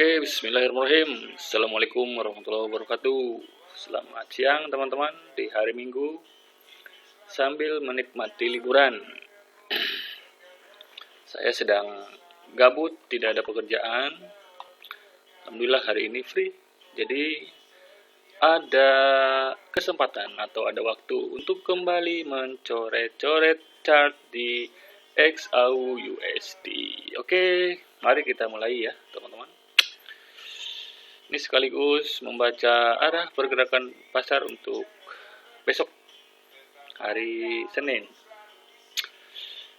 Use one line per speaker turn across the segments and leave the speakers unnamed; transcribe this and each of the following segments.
Oke, bismillahirrahmanirrahim. Assalamualaikum warahmatullahi wabarakatuh. Selamat siang teman-teman di hari Minggu sambil menikmati liburan. Saya sedang gabut, tidak ada pekerjaan. Alhamdulillah hari ini free. Jadi ada kesempatan atau ada waktu untuk kembali mencoret-coret chart di XAUUSD. Oke, mari kita mulai ya teman-teman. Ini sekaligus membaca arah pergerakan pasar untuk besok hari Senin.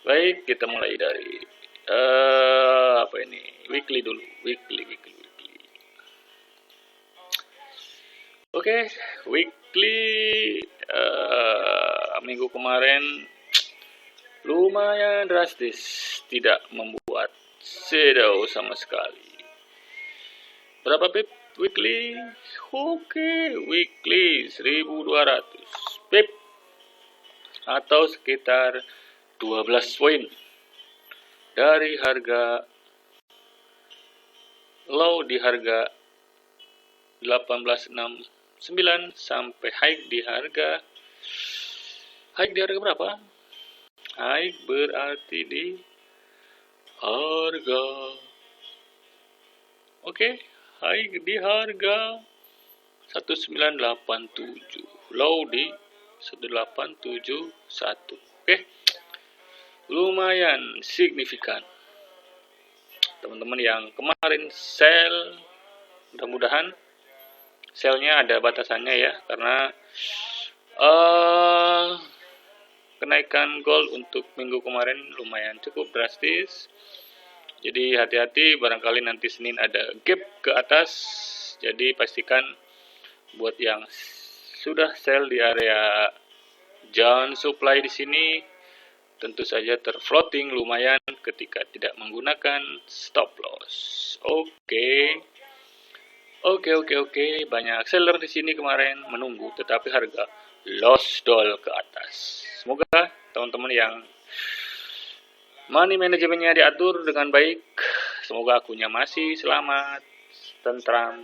Baik, kita mulai dari weekly dulu. Weekly. Oke, weekly minggu kemarin lumayan drastis, tidak membuat shadow sama sekali. Berapa pip weekly? Oke, weekly 1200 pip atau sekitar 12 poin dari harga low di harga 1869 sampai high di harga berapa? High berarti di harga high di harga 1987, low di 1871. Lumayan signifikan. Teman-teman yang kemarin sell, mudah-mudahan sell-nya ada batasannya ya, karena kenaikan gold untuk minggu kemarin lumayan cukup drastis. Jadi hati-hati, barangkali nanti Senin ada gap ke atas. Jadi pastikan buat yang sudah sell di area zone supply di sini, tentu saja terfloating lumayan ketika tidak menggunakan stop loss. Oke. Banyak seller di sini kemarin menunggu, tetapi harga lost doll ke atas. Semoga teman-teman yang money manajemennya diatur dengan baik, semoga akunnya masih selamat, tentram.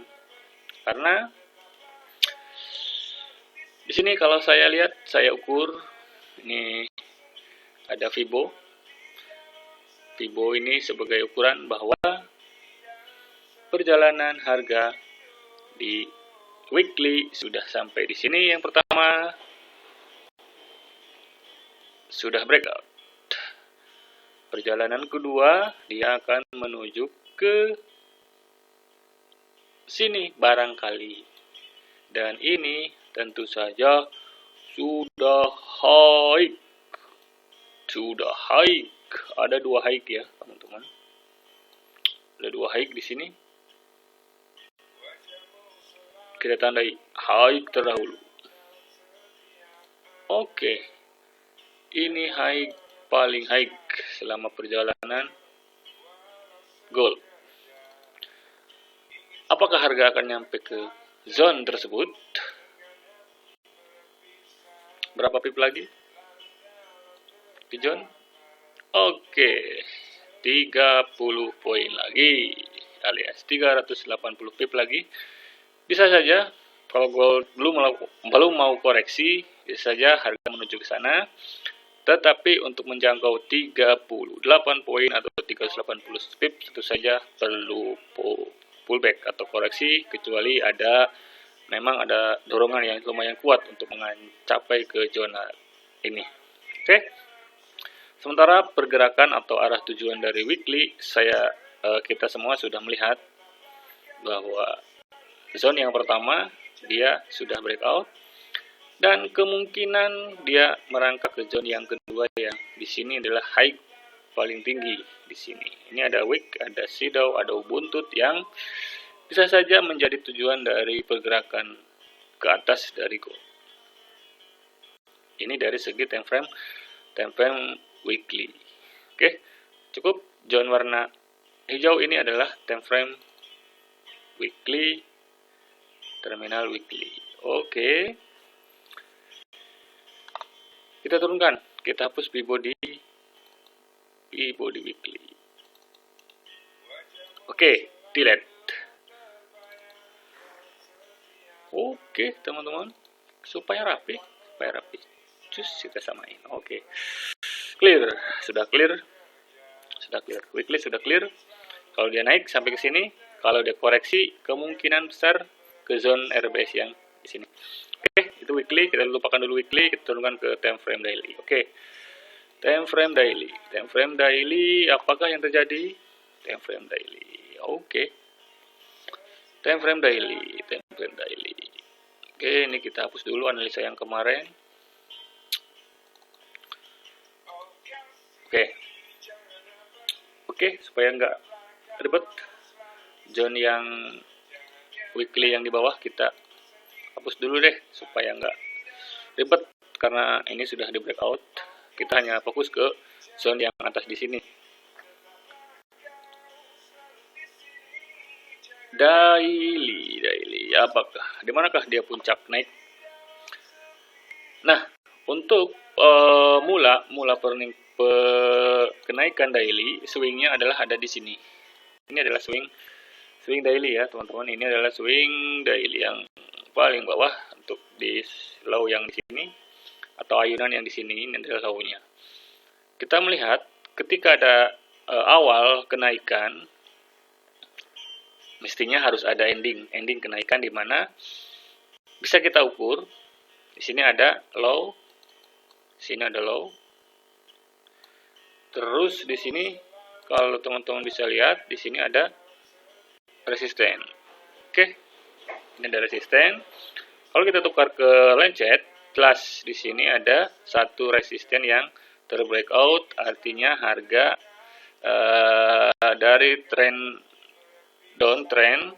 Karena di sini kalau saya lihat, saya ukur, ini ada Fibo. Fibo ini sebagai ukuran bahwa perjalanan harga di weekly sudah sampai di sini. Yang pertama sudah breakout. Perjalanan kedua, dia akan menuju ke sini barangkali. Dan ini tentu saja sudah high. Ada dua high ya, teman-teman. Ada dua high di sini. Kita tandai high terdahulu. Oke. Ini high paling high selama perjalanan gold. Apakah harga akan nyampe ke zone tersebut? Berapa pip lagi ke zone? Oke, 30 poin lagi alias 380 pip lagi. Bisa saja kalau gold belum mau koreksi, bisa saja harga menuju ke sana. Tetapi untuk menjangkau 38 poin atau 380 pip tentu saja perlu pullback atau koreksi, kecuali memang ada dorongan yang lumayan kuat untuk mencapai ke zona ini. Oke. Sementara pergerakan atau arah tujuan dari weekly, kita semua sudah melihat bahwa zone yang pertama dia sudah breakout. Dan kemungkinan dia merangkak ke zone yang kedua yang di sini adalah high paling tinggi di sini. Ini ada wick, ada shadow, ada buntut yang bisa saja menjadi tujuan dari pergerakan ke atas dari gold. Ini dari segi time frame weekly. Oke, cukup. Zone warna hijau ini adalah time frame weekly, terminal weekly. Oke. Kita turunkan, kita hapus Fibo di weekly. Oke, delete. Oke, teman-teman. Supaya rapi. Cus, kita samain. Oke. Clear. Sudah clear. Weekly sudah clear. Kalau dia naik sampai ke sini, kalau dia koreksi, kemungkinan besar ke zone RBS yang di sini. Oke, itu weekly. Kita lupakan dulu weekly, kita turunkan ke time frame daily. Oke. Time frame daily, apakah yang terjadi? Time frame daily. Oke. Time frame daily. Oke, ini kita hapus dulu analisa yang kemarin. Oke, supaya nggak ribet, zone yang weekly yang di bawah kita hapus dulu deh, supaya nggak ribet, karena ini sudah di breakout. Kita hanya fokus ke zone yang atas di sini. Daily, apakah dimanakah dia puncak naik? Nah, untuk mula kenaikan daily, swingnya adalah ada di sini. Ini adalah swing daily ya teman-teman. Ini adalah swing daily yang paling bawah untuk di low yang di sini, atau ayunan yang di sini. Ini adalah low-nya. Kita melihat ketika ada awal kenaikan, mestinya harus ada ending kenaikan, di mana bisa kita ukur. Di sini ada low, terus di sini kalau teman-teman bisa lihat, di sini ada resisten. Oke, ini ada resisten. Kalau kita tukar ke Lancet, jelas di sini ada satu resisten yang terbreakout, artinya harga dari downtrend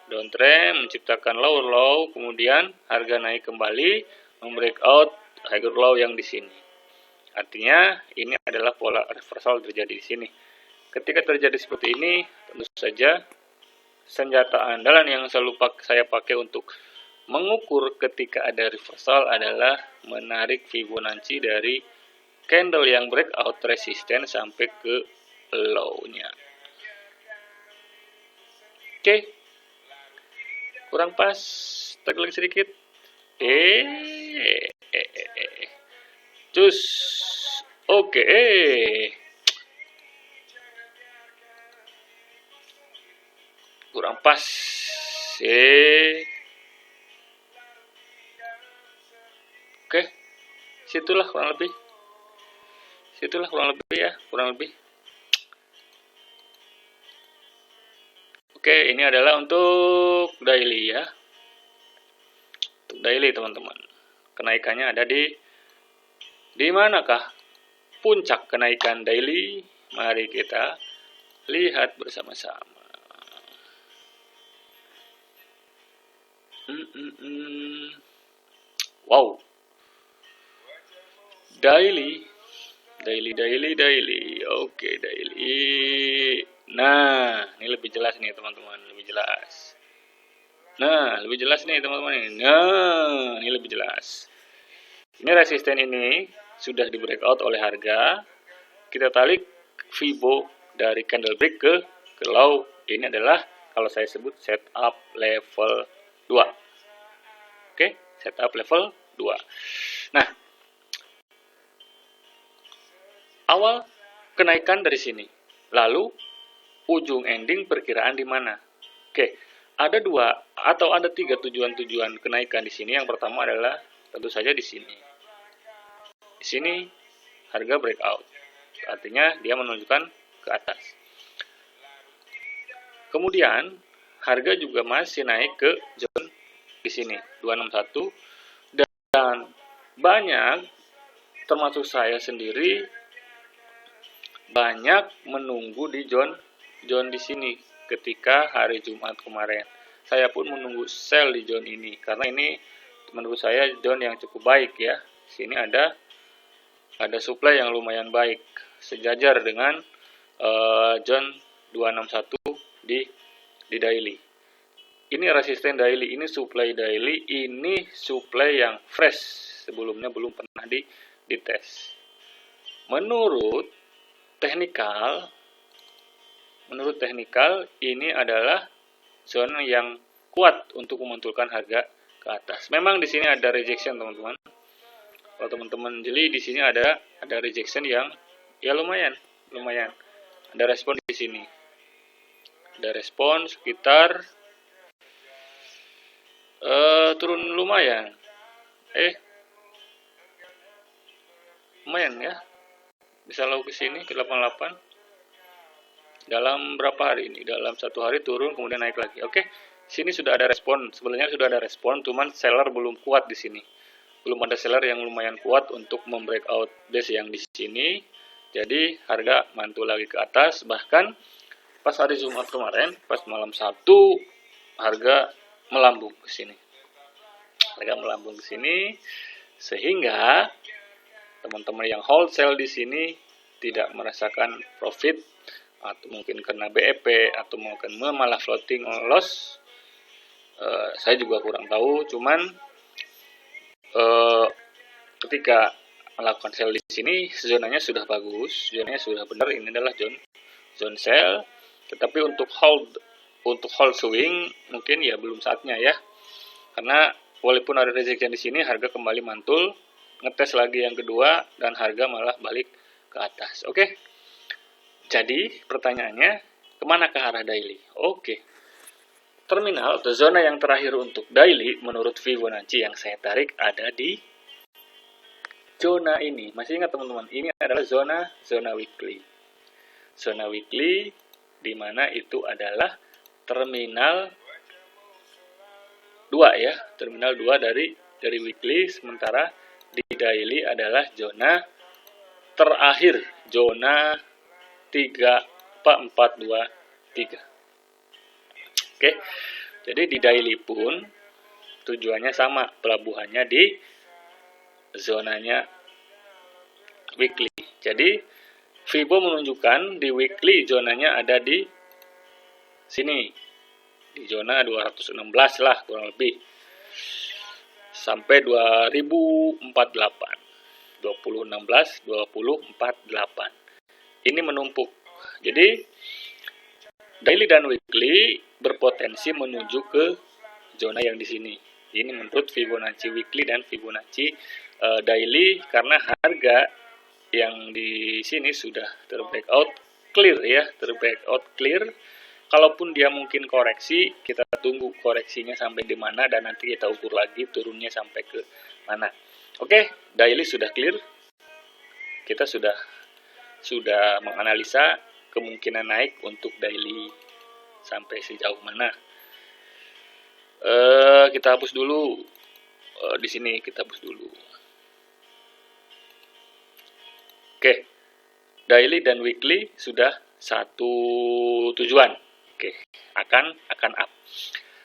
menciptakan low, kemudian harga naik kembali, membreakout higher low yang di sini. Artinya ini adalah pola reversal terjadi di sini. Ketika terjadi seperti ini, tentu saja senjata andalan yang selalu saya pakai untuk mengukur ketika ada reversal adalah menarik Fibonacci dari candle yang breakout resisten sampai ke low-nya. Oke. Kurang pas, tekan lagi sedikit. Cus. Oke. Kurang pas. Oke. Situlah kurang lebih ya, Oke, ini adalah untuk daily ya. Untuk daily teman-teman. Kenaikannya ada di manakah puncak kenaikan daily? Mari kita lihat bersama-sama. Wow. Daily. Oke, daily. Nah, ini lebih jelas nih teman-teman, lebih jelas. Nah, ini lebih jelas. Ini resisten ini sudah di breakout oleh harga. Kita tarik Fibo dari candle break ke low. Ini adalah kalau saya sebut setup level 2. Oke, setup level 2. Nah, awal kenaikan dari sini. Lalu ujung ending perkiraan di mana? Oke, ada 3 tujuan kenaikan di sini. Yang pertama adalah tentu saja di sini. Di sini harga breakout. Artinya dia menunjukkan ke atas. Kemudian harga juga masih naik ke zone di sini 261, dan banyak termasuk saya sendiri banyak menunggu di zone di sini ketika hari Jumat kemarin. Saya pun menunggu sell di zone ini karena ini menurut saya zone yang cukup baik ya. Sini ada supply yang lumayan baik sejajar dengan zone 261 di daily. Ini resisten daily, ini supply daily, ini supply yang fresh, sebelumnya belum pernah dites. Menurut teknikal ini adalah zona yang kuat untuk memunculkan harga ke atas. Memang di sini ada rejection teman-teman. Kalau teman-teman jeli di sini ada rejection yang ya lumayan. Ada respon di sini. Ada respon sekitar turun lumayan. Lumayan ya. Bisa lalu ke sini ke 88. Dalam berapa hari ini? Dalam 1 hari turun kemudian naik lagi. Oke. Sini sudah ada respon. Sebenarnya sudah ada respon, cuman seller belum kuat di sini. Belum ada seller yang lumayan kuat untuk membreakout base yang di sini. Jadi harga mantul lagi ke atas. Bahkan pas hari Jumat kemarin, pas malam Sabtu, harga melambung ke sini. Sehingga teman-teman yang hold sell di sini tidak merasakan profit, atau mungkin kena BEP, atau mungkin malah floating loss. Saya juga kurang tahu, cuman ketika melakukan sell di sini, zonanya sudah bagus, zonanya sudah benar, ini adalah zone sell. Tetapi untuk hold swing mungkin ya belum saatnya ya, karena walaupun ada rejection di sini, harga kembali mantul, ngetes lagi yang kedua, dan harga malah balik ke atas. Oke. Jadi pertanyaannya, kemana ke arah daily? Oke. Terminal atau zona yang terakhir untuk daily menurut Fibonacci yang saya tarik ada di zona ini. Masih ingat teman-teman, ini adalah zona weekly. Zona weekly di mana itu adalah terminal 2 ya, terminal 2 dari weekly, sementara di daily adalah zona terakhir, zona 4, 2, 3. Oke, jadi di daily pun tujuannya sama, pelabuhannya di zonanya weekly. Jadi Fibo menunjukkan di weekly zonanya ada di sini, di zona 216 lah kurang lebih, sampai 2048, 2048. Ini menumpuk. Jadi daily dan weekly berpotensi menuju ke zona yang di sini. Ini menurut Fibonacci weekly dan Fibonacci daily, karena harga yang di sini sudah terbreakout clear ya, clear. Kalaupun dia mungkin koreksi, kita tunggu koreksinya sampai di mana dan nanti kita ukur lagi turunnya sampai ke mana. Oke, daily sudah clear. Kita sudah menganalisa kemungkinan naik untuk daily sampai sejauh mana. Kita hapus dulu di sini, kita hapus dulu. Oke, daily dan weekly sudah satu tujuan. Oke, akan up.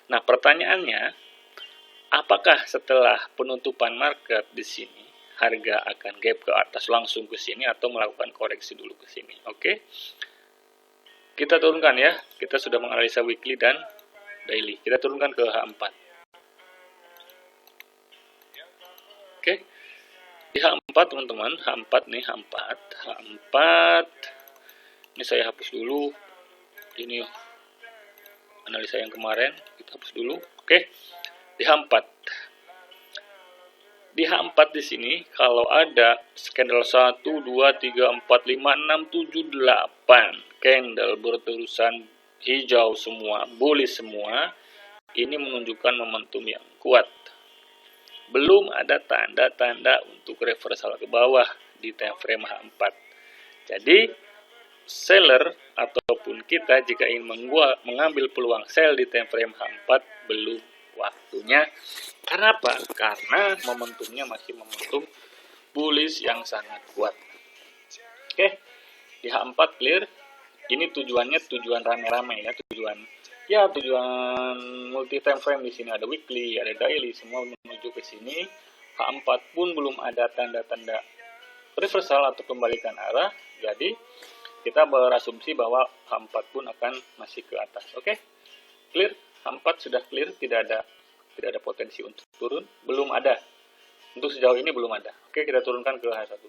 Nah, pertanyaannya, apakah setelah penutupan market di sini harga akan gap ke atas langsung ke sini atau melakukan koreksi dulu ke sini? Oke. Kita turunkan ya. Kita sudah menganalisa weekly dan daily. Kita turunkan ke H4. Oke. Di H4 teman-teman, H4 nih, H4. Ini saya hapus dulu. Ini analisa yang kemarin, kita hapus dulu. Oke. Di H4. Di H4 di sini kalau ada candle 1 2 3 4 5 6 7 8 candle berterusan hijau semua, bullish semua, ini menunjukkan momentum yang kuat. Belum ada tanda-tanda untuk reversal ke bawah di time frame H4. Jadi seller ataupun kita jika ingin mengambil peluang sell di time frame H4 belum waktunya. Karena apa? Karena momentumnya masih momentum bullish yang sangat kuat. Oke, di H4 clear. Ini tujuannya tujuan rame-rame ya, tujuan multi time frame. Di sini ada weekly, ada daily, semua menuju ke sini. H4 pun belum ada tanda-tanda reversal atau kembalikan arah. Jadi kita berasumsi bahwa H4 pun akan masih ke atas. Oke, clear. H4 sudah clear, tidak ada potensi untuk turun, belum ada. Untuk sejauh ini belum ada. Oke, kita turunkan ke H1.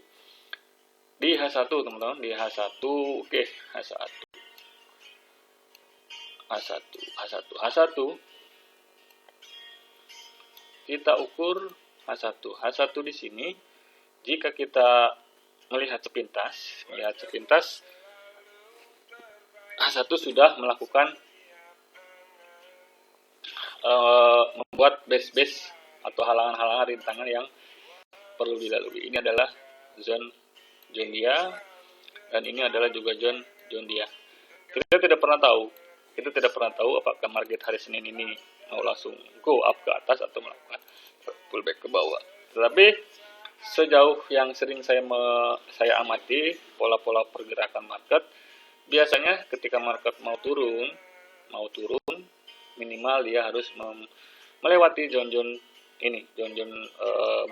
Di H1 teman-teman, di H1, oke, H1. kita ukur H1. H1 di sini jika kita melihat sepintas H1 sudah melakukan membuat base-base atau halangan-halangan rintangan yang perlu dilalui. Ini adalah zone dia dan ini adalah juga zone dia. Kita tidak pernah tahu apakah market hari Senin ini mau langsung go up ke atas atau melakukan pullback ke bawah. Tetapi sejauh yang sering saya amati pola-pola pergerakan market, biasanya ketika market mau turun minimal dia harus melewati zone-zone ini, zone-zone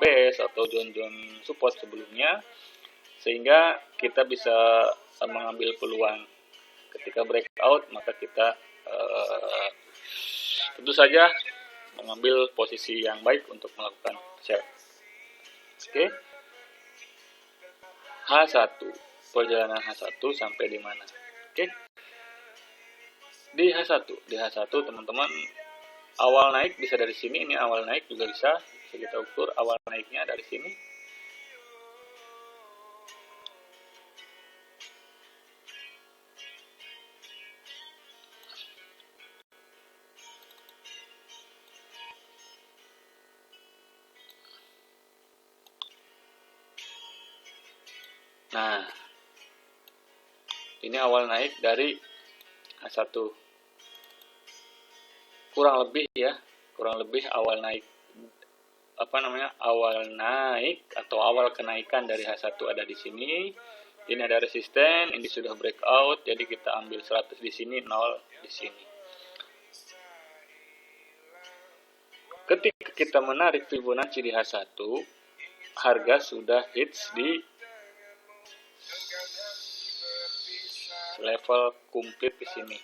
base atau zone-zone support sebelumnya, sehingga kita bisa mengambil peluang. Ketika breakout maka kita tentu saja mengambil posisi yang baik untuk melakukan sell. Oke. H1, perjalanan H1 sampai di mana? Oke. Di H1 teman-teman, awal naik bisa dari sini, ini awal naik juga bisa kita ukur awal naiknya dari sini. Nah, ini awal naik dari H1. Kurang lebih awal naik awal naik atau awal kenaikan dari H1 ada di sini. Ini ada resisten, ini sudah breakout, jadi kita ambil 100 di sini, 0 di sini. Ketika kita menarik Fibonacci di H1, harga sudah hits di level komplit di sini.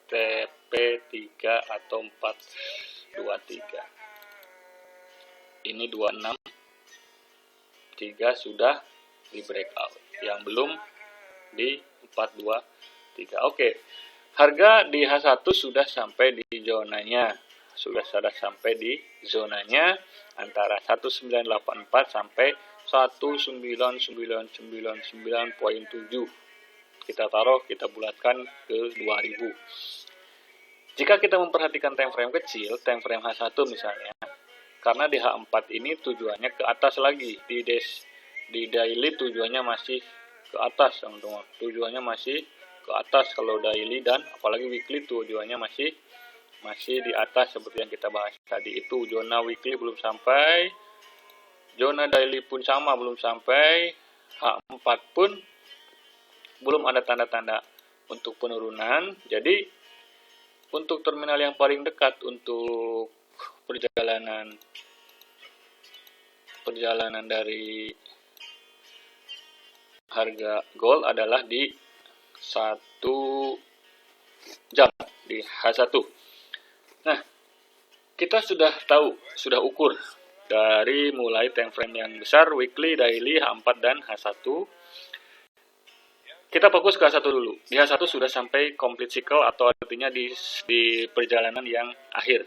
TP3 atau 423. Ini 26. 3 sudah di breakout. Yang belum di 423. Oke. Harga di H1 sudah sampai di zonanya. Antara 1984 sampai 1999.7. Kita bulatkan ke 2000. Jika kita memperhatikan time frame kecil, time frame H1 misalnya, karena di H4 ini tujuannya ke atas lagi, di daily tujuannya masih ke atas, teman-teman. Tujuannya masih ke atas kalau daily, dan apalagi weekly tujuannya masih di atas seperti yang kita bahas tadi. Itu zona weekly belum sampai, zona daily pun sama belum sampai, H4 pun belum ada tanda-tanda untuk penurunan. Jadi untuk terminal yang paling dekat untuk perjalanan dari harga gold adalah di 1 jam di H1. Nah, kita sudah ukur dari mulai time frame yang besar, weekly, daily, H4 dan H1. Kita fokus ke H1 dulu. Di H1 sudah sampai complete cycle atau artinya di perjalanan yang akhir.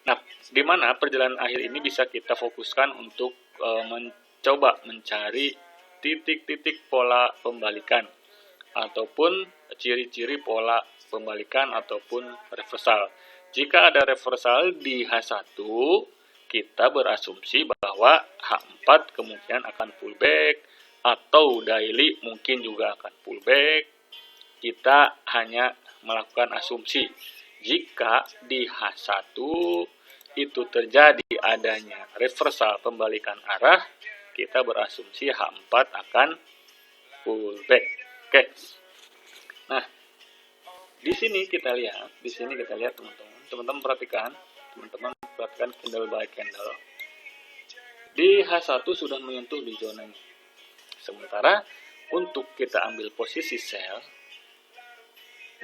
Nah, di mana perjalanan akhir ini bisa kita fokuskan untuk mencoba mencari titik-titik pola pembalikan ataupun ciri-ciri pola pembalikan ataupun reversal. Jika ada reversal di H1, kita berasumsi bahwa H4 kemungkinan akan pullback, atau daily mungkin juga akan pullback. Kita hanya melakukan asumsi. Jika di H1 itu terjadi adanya reversal pembalikan arah, kita berasumsi H4 akan pullback. Oke. Nah, di sini kita lihat teman-teman perhatikan candle by candle. Di H1 sudah menyentuh di zona ini. Sementara untuk kita ambil posisi sell,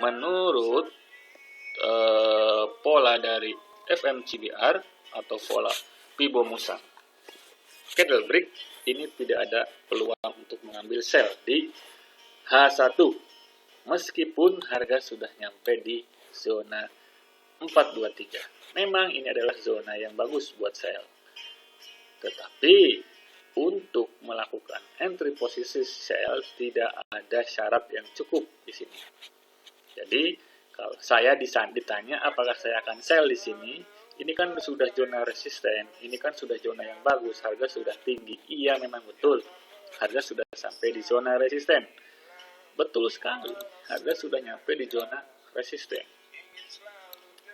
menurut pola dari FMCBR atau pola Fibonacci candle break, ini tidak ada peluang untuk mengambil sell di H1 meskipun harga sudah nyampe di zona 423. Memang ini adalah zona yang bagus buat sell. Tetapi untuk melakukan entry posisi sell tidak ada syarat yang cukup di sini. Jadi kalau saya ditanya apakah saya akan sell di sini, ini kan sudah zona resisten, ini kan sudah zona yang bagus, harga sudah tinggi. Iya memang betul, harga sudah sampai di zona resisten. Betul sekali, harga sudah nyampe di zona resisten.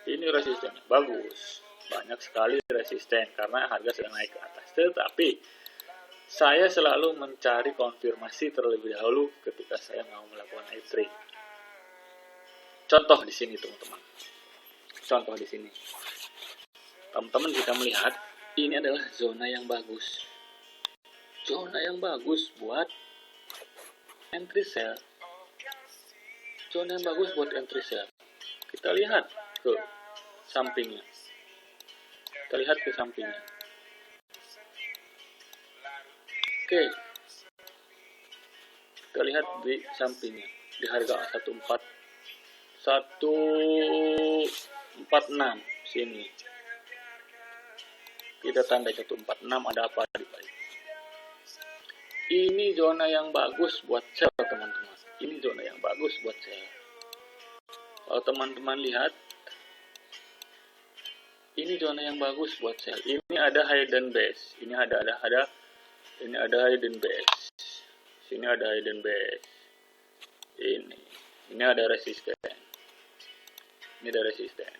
Ini resistennya bagus, banyak sekali resisten karena harga sedang naik ke atas. Tetapi saya selalu mencari konfirmasi terlebih dahulu ketika saya mau melakukan entry. Contoh di sini teman-teman. Contoh di sini. Teman-teman bisa melihat ini adalah zona yang bagus. Zona yang bagus buat entry sell. Zona yang bagus buat entry sell. Kita lihat ke sampingnya. Kita lihat ke sampingnya. Oke. Kita lihat di sampingnya. Di harga 146 sini. Kita tanda 146 ada apa di balik. Ini zona yang bagus buat sell teman-teman. Ini zona yang bagus buat sell. Kalau teman-teman lihat, ini zona yang bagus buat sell. Ini ada hidden base. Ini ada hidden base. Sini ada hidden base. Ini ada resisten. Ini ada resisten.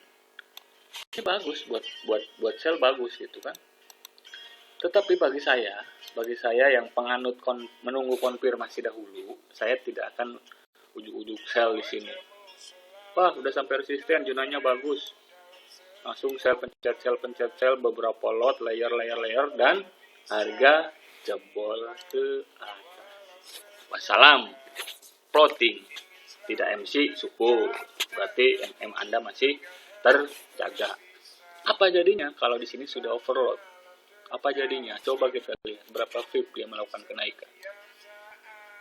Ini bagus buat sell bagus gitu kan. Tetapi bagi saya yang penganut menunggu konfirmasi dahulu, saya tidak akan ujuk-ujuk sell di sini. Wah, udah sampai resisten, zonanya bagus. Langsung saya pencet sell beberapa lot, layer dan harga jebol ke atas. Wassalam. Floating. Tidak MC, suku. Berarti MM Anda masih terjaga. Apa jadinya kalau di sini sudah overload? Apa jadinya? Coba kita lihat berapa pip dia melakukan kenaikan.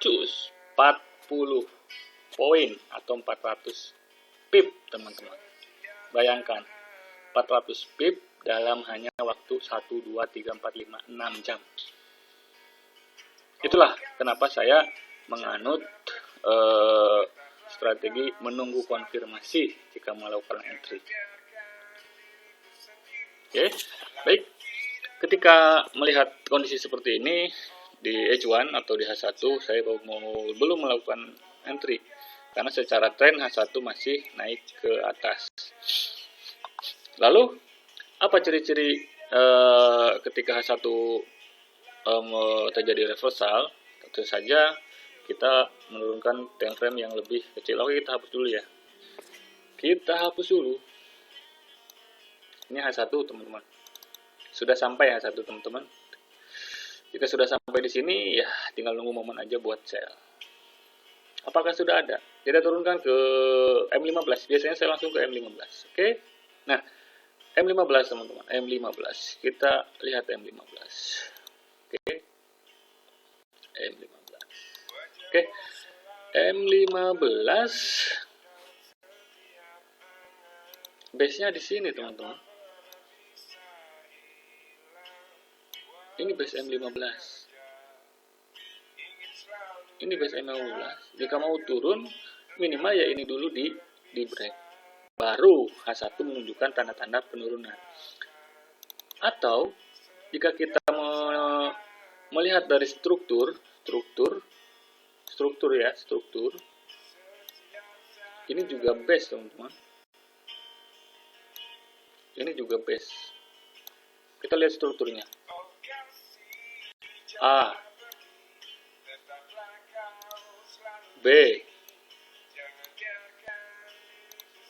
Cus 40 poin atau 400 pip teman-teman. Bayangkan 400 pip dalam hanya waktu 1, 2, 3, 4, 5, 6 jam. Itulah kenapa saya menganut strategi menunggu konfirmasi jika melakukan entry. Oke, baik. Ketika melihat kondisi seperti ini di H1 atau di H1, saya belum melakukan entry karena secara tren H1 masih naik ke atas. Lalu apa ciri-ciri ketika H1 terjadi reversal? Tentu saja kita menurunkan time frame yang lebih kecil. Oke, kita hapus dulu ya. Kita hapus dulu. Ini H1 teman-teman. Sudah sampai H1 teman-teman. Jika sudah sampai di sini, ya tinggal nunggu momen aja buat sell. Apakah sudah ada? Kita turunkan ke M15. Biasanya saya langsung ke M15. Oke. Nah, M15 teman-teman. M15. Kita lihat M15. Oke. M15. Oke. M15. Base-nya di sini teman-teman. Ini base M15. Ini base M15. Jika mau turun, minimal ya ini dulu di break. Baru H1 menunjukkan tanda-tanda penurunan. Atau jika kita melihat dari struktur. Ini juga base teman-teman. Ini juga base. Kita lihat strukturnya. A, B,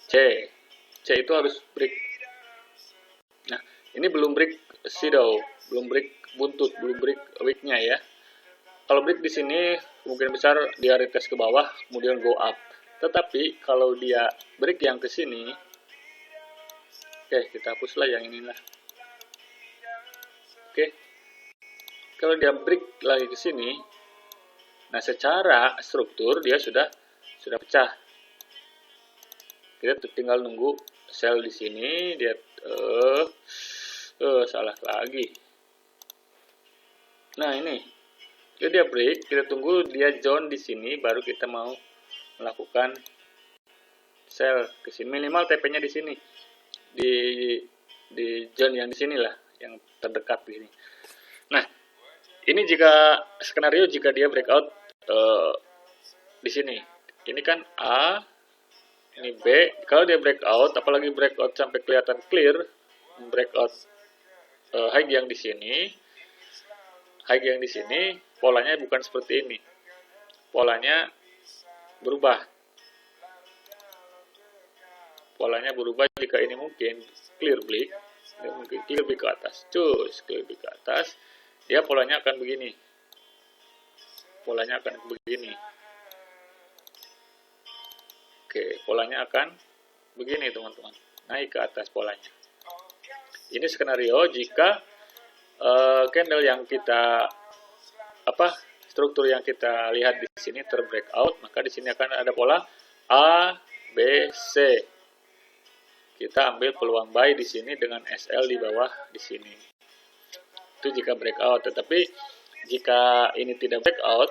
C itu harus break. Nah, ini belum break shadow, belum break buntut, belum break wick-nya ya. Kalau break di sini kemungkinan besar dia retest ke bawah, kemudian go up. Tetapi kalau dia break yang ke sini, oke, kita hapuslah yang inilah. Oke. Kalau dia break lagi ke sini, nah secara struktur dia sudah pecah. Kita tinggal nunggu sell di sini, dia salah lagi. Nah, ini dia break, kita tunggu dia join di sini, baru kita mau melakukan sell ke sini. Minimal TP-nya di sini, di join yang di sini lah, yang terdekat di sini. Nah, ini jika skenario jika dia breakout di sini. Ini kan A, ini B. Kalau dia breakout, apalagi breakout sampai kelihatan clear, breakout high yang di sini, polanya bukan seperti ini. Polanya berubah. Jika ini mungkin clear break, ke atas. Clear break ke atas, dia polanya akan begini. Oke, polanya akan begini, teman-teman. Naik ke atas polanya. Ini skenario jika candle yang kita struktur yang kita lihat di sini terbreakout, maka di sini akan ada pola A, B, C. Kita ambil peluang buy di sini dengan SL di bawah di sini. Itu jika breakout. Tetapi jika ini tidak breakout,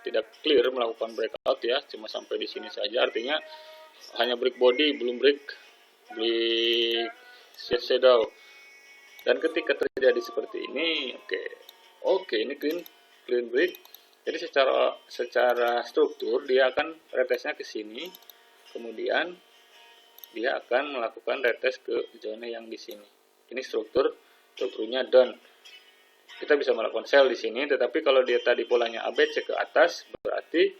tidak clear melakukan breakout ya, cuma sampai di sini saja, artinya hanya break body, belum break shadow. Dan ketika terjadi seperti ini, oke, ini clean break. Jadi secara struktur dia akan retestnya ke sini, kemudian dia akan melakukan retest ke zona yang di sini. Ini strukturnya down. Kita bisa melakukan sell di sini, tetapi kalau dia tadi polanya ABC ke atas, berarti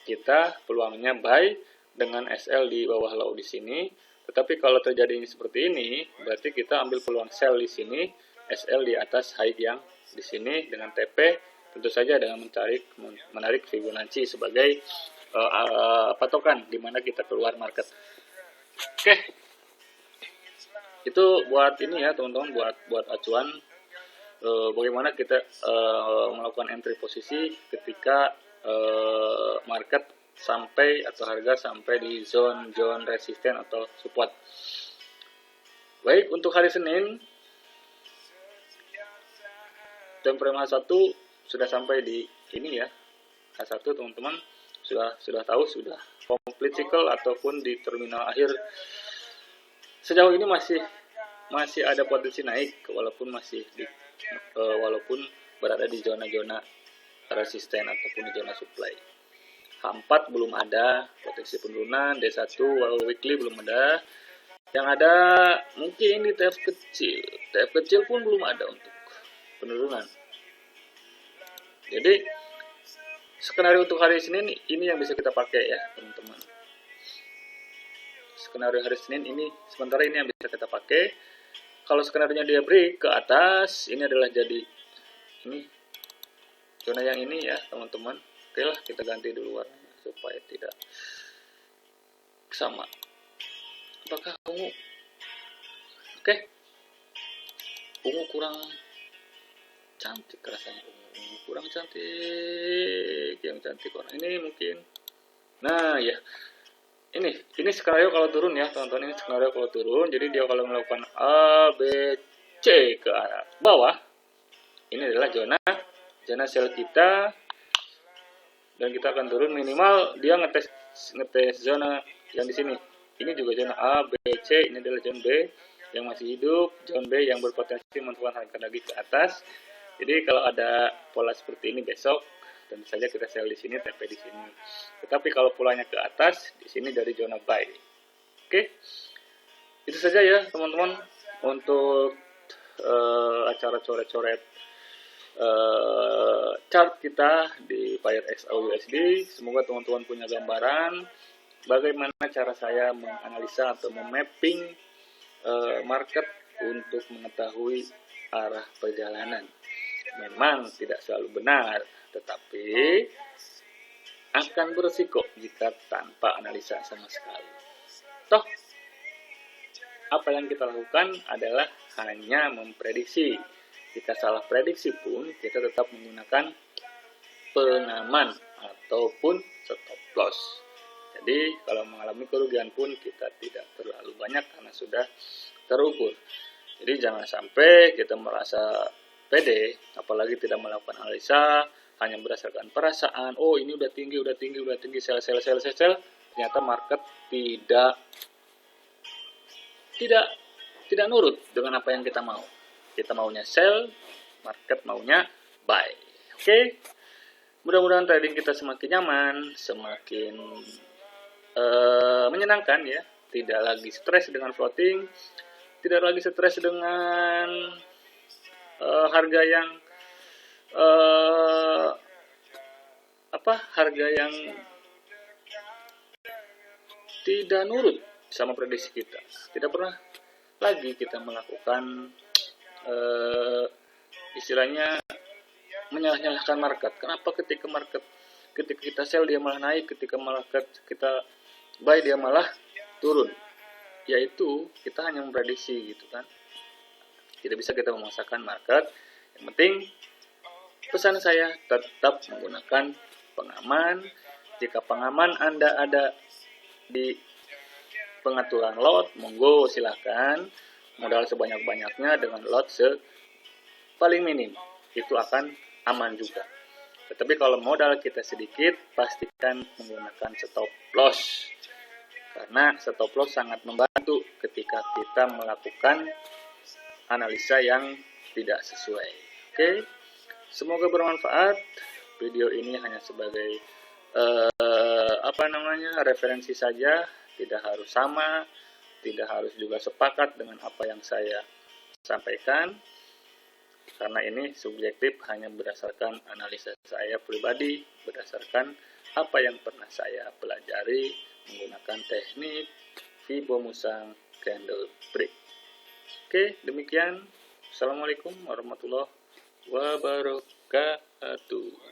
kita peluangnya buy dengan SL di bawah low di sini. Tetapi kalau terjadi seperti ini, berarti kita ambil peluang sell di sini, SL di atas high yang di sini dengan TP, tentu saja dengan menarik Fibonacci sebagai patokan di mana kita keluar market. Oke. Itu buat ini ya, teman-teman, buat acuan bagaimana kita melakukan entry posisi ketika market sampai atau harga sampai di zone resisten atau support. Baik, untuk hari Senin time frame H1 sudah sampai di ini ya. H1 teman-teman sudah tahu, sudah complete cycle ataupun di terminal akhir. Sejauh ini masih ada potensi naik walaupun walaupun berada di zona-zona resisten ataupun di zona supply. H4 belum ada potensi penurunan, D1 weekly belum ada. Yang ada mungkin di TF kecil pun belum ada untuk penurunan. Jadi skenario untuk hari Senin ini yang bisa kita pakai ya, teman-teman. Skenario hari Senin ini sementara ini yang bisa kita pakai. Kalau skenario dia break ke atas, ini adalah jadi ini zona yang ini ya, teman-teman. Oke lah, kita ganti dulu warnanya supaya tidak sama. Apakah ungu? Oke. Ungu kurang cantik rasanya, ungu kurang cantik. Yang cantik warna ini mungkin. Nah, ya. Ini skenario kalau turun ya, teman-teman. Ini skenario kalau turun. Jadi dia kalau melakukan A, B, C ke arah bawah, ini adalah zona sell kita. Dan kita akan turun minimal dia ngetes zona yang di sini. Ini juga zona A, B, C. Ini adalah zona B yang masih hidup, zona B yang berpotensi menentukan harga lagi ke atas. Jadi kalau ada pola seperti ini besok, tentu saja kita sell di sini, TP di sini. Tetapi kalau polanya ke atas, di sini dari zona buy. Oke, itu saja ya teman-teman untuk acara coret-coret chart kita di Payer XAU USD. Semoga teman-teman punya gambaran bagaimana cara saya menganalisa atau memapping market untuk mengetahui arah perjalanan. Memang tidak selalu benar, tetapi akan berisiko jika tanpa analisa sama sekali. Toh, apa yang kita lakukan adalah hanya memprediksi. Jika salah prediksi pun, kita tetap menggunakan pengaman ataupun stop loss. Jadi kalau mengalami kerugian pun kita tidak terlalu banyak karena sudah terukur. Jadi jangan sampai kita merasa pede, apalagi tidak melakukan analisa, hanya berdasarkan perasaan, oh ini udah tinggi, sell, ternyata market tidak nurut dengan apa yang kita mau. Kita maunya sell, market maunya buy. Oke? Mudah-mudahan trading kita semakin nyaman, semakin menyenangkan ya. Tidak lagi stres dengan floating, tidak lagi stres dengan harga yang harga yang tidak nurut sama prediksi kita. Tidak pernah lagi kita melakukan istilahnya menyalah-nyalahkan market. Kenapa ketika kita sell dia malah naik, ketika market kita buy dia malah turun? Yaitu kita hanya memprediksi gitu kan. Tidak bisa kita memaksakan market. Yang penting pesan saya tetap menggunakan pengaman. Jika pengaman Anda ada di pengaturan lot, monggo silahkan. Modal sebanyak-banyaknya dengan lot paling minim. Itu akan aman juga. Tetapi kalau modal kita sedikit, pastikan menggunakan stop loss. Karena stop loss sangat membantu ketika kita melakukan analisa yang tidak sesuai. Oke? Semoga bermanfaat. Video ini hanya sebagai referensi saja, tidak harus sama, tidak harus juga sepakat dengan apa yang saya sampaikan. Karena ini subjektif, hanya berdasarkan analisa saya pribadi, berdasarkan apa yang pernah saya pelajari menggunakan teknik Fibo Musang Candle Break. Oke, demikian. Assalamualaikum warahmatullahi wabarakatuh.